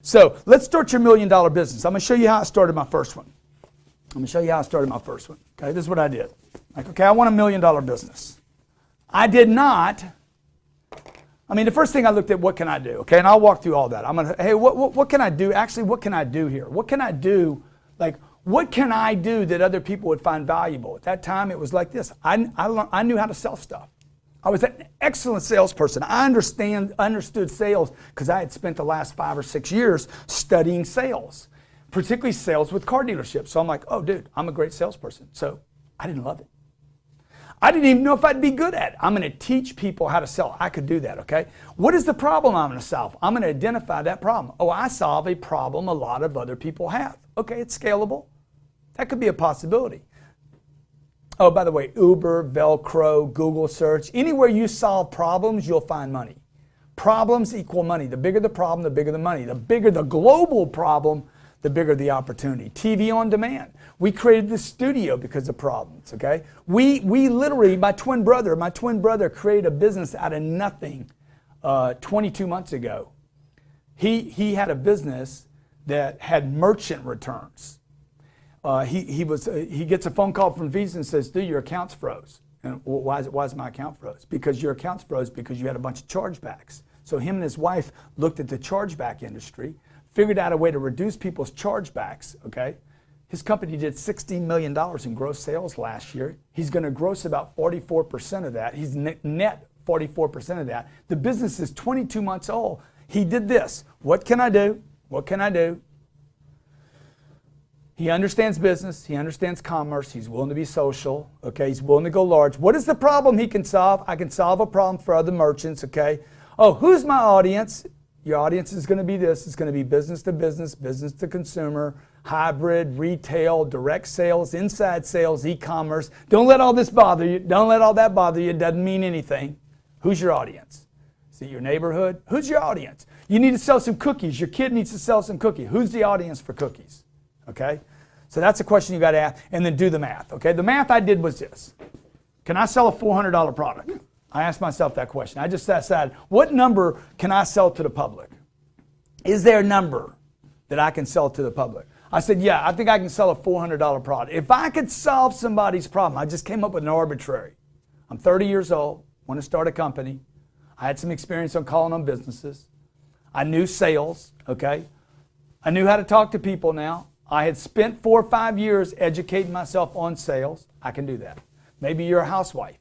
So let's start your $1 million business. I'm going to show you how I started my first one. Okay, this is what I did. Like, okay, I want $1 million business. I did not. I mean, the first thing I looked at, what can I do? Okay, and I'll walk through all that. I'm going to, hey, what can I do? Actually, what can I do here? What can I do? Like, what can I do that other people would find valuable? At that time, it was like this. I knew how to sell stuff. I was an excellent salesperson. I understood sales because I had spent the last 5 or 6 years studying sales, particularly sales with car dealerships. So I'm like, oh, dude, I'm a great salesperson. So I didn't love it. I didn't even know if I'd be good at it. I'm going to teach people how to sell. I could do that, okay? What is the problem I'm going to solve? I'm going to identify that problem. Oh, I solve a problem a lot of other people have. Okay, it's scalable. That could be a possibility. Oh, by the way, Uber, Velcro, Google search, anywhere you solve problems, you'll find money. Problems equal money. The bigger the problem, the bigger the money. The bigger the global problem, the bigger the opportunity. TV on demand. We created this studio because of problems, okay? We literally, my twin brother created a business out of nothing 22 months ago. He had a business that had merchant returns. He gets a phone call from Visa and says, dude, your account's froze. And why is my account froze? Because your account's froze because you had a bunch of chargebacks. So him and his wife looked at the chargeback industry, figured out a way to reduce people's chargebacks, okay? His company did $16 million in gross sales last year. He's going to gross about 44% of that. He's net 44% of that. The business is 22 months old. He did this. What can I do? What can I do? He understands business. He understands commerce. He's willing to be social. Okay, he's willing to go large. What is the problem he can solve? I can solve a problem for other merchants. Okay. Oh, who's my audience? Your audience is going to be this. It's going to be business to business, business to consumer, hybrid, retail, direct sales, inside sales, e-commerce. Don't let all this bother you. Don't let all that bother you. It doesn't mean anything. Who's your audience? Is it your neighborhood? Who's your audience? You need to sell some cookies. Your kid needs to sell some cookies. Who's the audience for cookies? Okay? So that's a question you got to ask, and then do the math. Okay? The math I did was this. Can I sell a $400 product? I asked myself that question. I just decided, what number can I sell to the public? Is there a number that I can sell to the public? I said, yeah, I think I can sell a $400 product. If I could solve somebody's problem, I just came up with an arbitrary. I'm 30 years old, want to start a company. I had some experience on calling on businesses. I knew sales, okay? I knew how to talk to people now. I had spent 4 or 5 years educating myself on sales. I can do that. Maybe you're a housewife.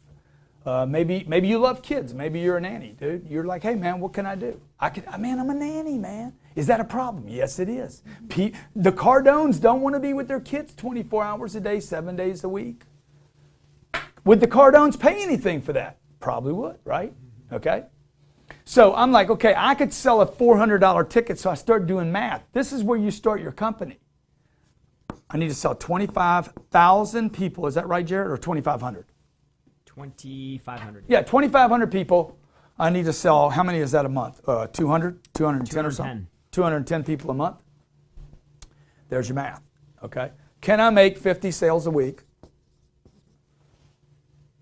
Maybe you love kids. Maybe you're a nanny, dude. You're like, hey, man, what can I do? Man, I'm a nanny, man. Is that a problem? Yes, it is. The Cardones don't want to be with their kids 24 hours a day, 7 days a week. Would the Cardones pay anything for that? Probably would, right? Okay. So I'm like, okay, I could sell a $400 ticket, so I start doing math. This is where you start your company. I need to sell 25,000 people. Is that right, Jared, or 2,500? 2,500. Yeah, 2,500 people. I need to sell, how many is that a month? 200? 210 or something? 210 people a month. There's your math, okay? Can I make 50 sales a week?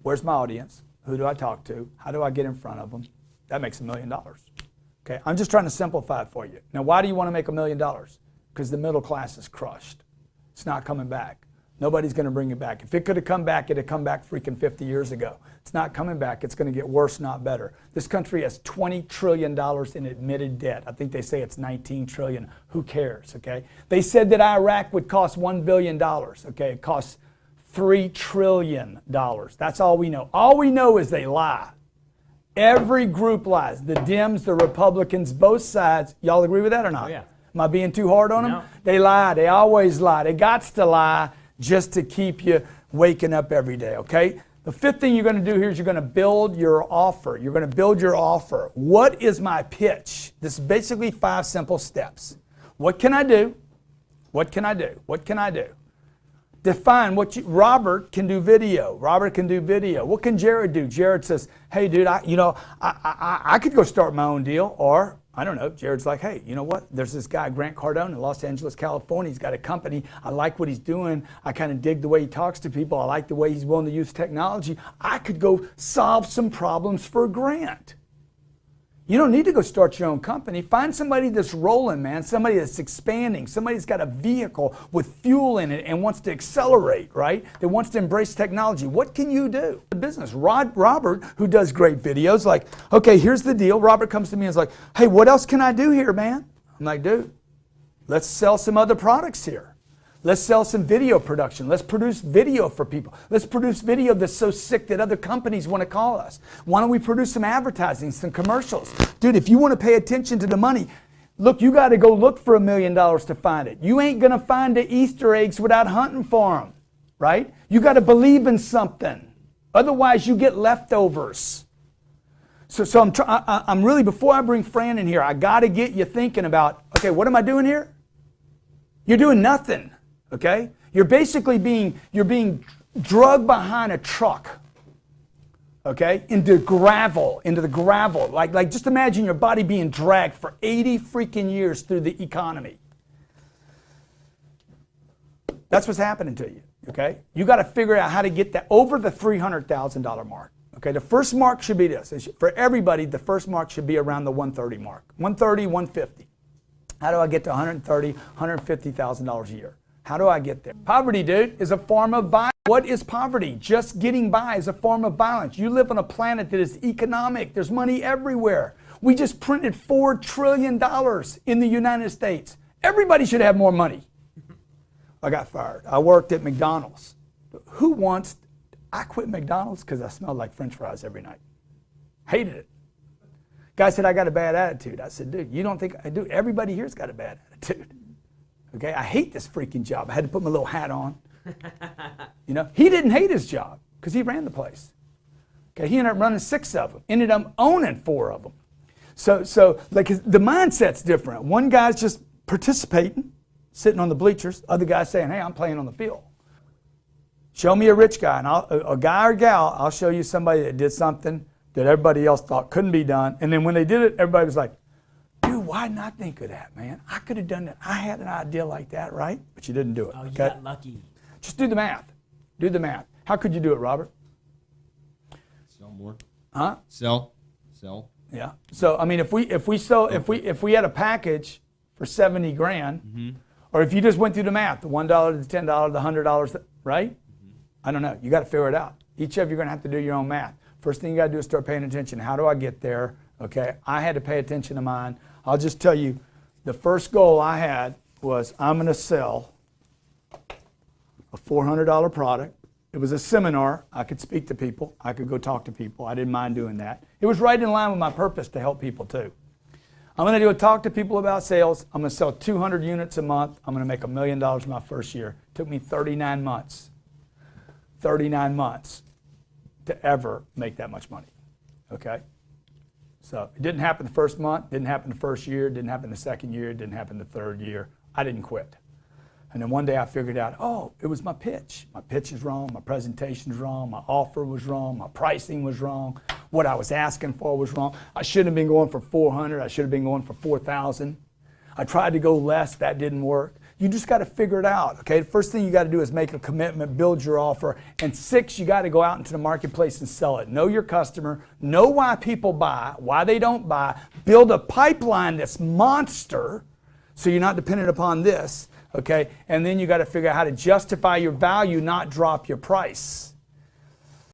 Where's my audience? Who do I talk to? How do I get in front of them? That makes $1 million. Okay, I'm just trying to simplify it for you. Now, why do you want to make $1 million? Because the middle class is crushed. It's not coming back. Nobody's going to bring it back. If it could have come back, it'd have come back freaking 50 years ago. It's not coming back. It's going to get worse, not better. This country has $20 trillion in admitted debt. I think they say it's 19 trillion. Who cares, okay? They said that Iraq would cost $1 billion, okay? It costs $3 trillion. That's all we know. All we know is they lie. Every group lies. The Dems, the Republicans, both sides. Y'all agree with that or not? Oh, yeah. Am I being too hard on them? No. They lie. They always lie. They got to lie just to keep you waking up every day, okay? The fifth thing you're going to do here is you're going to build your offer. You're going to build your offer. What is my pitch? This is basically 5 simple steps. What can I do? What can I do? What can I do? Define what Robert can do video. Robert can do video. What can Jared do? Jared says, hey, dude, I could go start my own deal. Or, I don't know, Jared's like, hey, you know what? There's this guy, Grant Cardone in Los Angeles, California. He's got a company. I like what he's doing. I kind of dig the way he talks to people. I like the way he's willing to use technology. I could go solve some problems for Grant. You don't need to go start your own company. Find somebody that's rolling, man. Somebody that's expanding. Somebody that's got a vehicle with fuel in it and wants to accelerate, right? That wants to embrace technology. What can you do? The business. Robert, who does great videos, like, okay, here's the deal. Robert comes to me and is like, hey, what else can I do here, man? I'm like, dude, let's sell some other products here. Let's sell some video production. Let's produce video for people. Let's produce video that's so sick that other companies want to call us. Why don't we produce some advertising, some commercials? Dude, if you want to pay attention to the money, look, you got to go look for $1 million to find it. You ain't going to find the Easter eggs without hunting for them, right? You got to believe in something. Otherwise, you get leftovers. So I'm really, before I bring Fran in here, I got to get you thinking about, okay, what am I doing here? You're doing nothing. Okay? You're basically being drugged behind a truck. Okay? Into the gravel. Like just imagine your body being dragged for 80 freaking years through the economy. That's what's happening to you. Okay? You got to figure out how to get that over the $300,000 mark. Okay? The first mark should be this. For everybody, the first mark should be around the 130 mark. 130, 150. How do I get to $130,000, $150,000 a year? How do I get there? Poverty, dude, is a form of violence. What is poverty? Just getting by is a form of violence. You live on a planet that is economic. There's money everywhere. We just printed $4 trillion in the United States. Everybody should have more money. I got fired. I worked at McDonald's. I quit McDonald's because I smelled like French fries every night. Hated it. Guy said, I got a bad attitude. I said, dude, you don't think I do? Everybody here's got a bad attitude. Okay, I hate this freaking job. I had to put my little hat on. You know, he didn't hate his job because he ran the place. Okay, he ended up running 6 of them. Ended up owning 4 of them. So like the mindset's different. One guy's just participating, sitting on the bleachers. Other guy's saying, hey, I'm playing on the field. Show me a rich guy, and a guy or gal, I'll show you somebody that did something that everybody else thought couldn't be done. And then when they did it, everybody was like, dude, why not think of that, man? I could have done that. I had an idea like that, right? But you didn't do it. Oh, you okay? got lucky. Just do the math. Do the math. How could you do it, Robert? Sell more. Huh? Sell. Yeah. So I mean, if we had a package for 70 grand, or if you just went through the math, the $1 to the $10, the $100, right? I don't know. You got to figure it out. Each of you are going to have to do your own math. First thing you got to do is start paying attention. How do I get there? Okay. I had to pay attention to mine. I'll just tell you, the first goal I had was I'm going to sell a $400 product. It was a seminar. I could speak to people. I could go talk to people. I didn't mind doing that. It was right in line with my purpose to help people too. I'm going to go talk to people about sales. I'm going to sell 200 units a month. I'm going to make $1 million my first year. It took me 39 months. 39 months to ever make that much money. Okay? So it didn't happen the first month, didn't happen the first year, didn't happen the second year, didn't happen the third year. I didn't quit. And then one day I figured out, oh, it was my pitch. My pitch is wrong, my presentation is wrong, my offer was wrong, my pricing was wrong, what I was asking for was wrong. I shouldn't have been going for 400, I should have been going for 4,000. I tried to go less, that didn't work. You just got to figure it out, okay? The first thing you got to do is make a commitment, build your offer, and 6, you got to go out into the marketplace and sell it. Know your customer, know why people buy, why they don't buy, build a pipeline that's monster so you're not dependent upon this, okay? And then you got to figure out how to justify your value, not drop your price.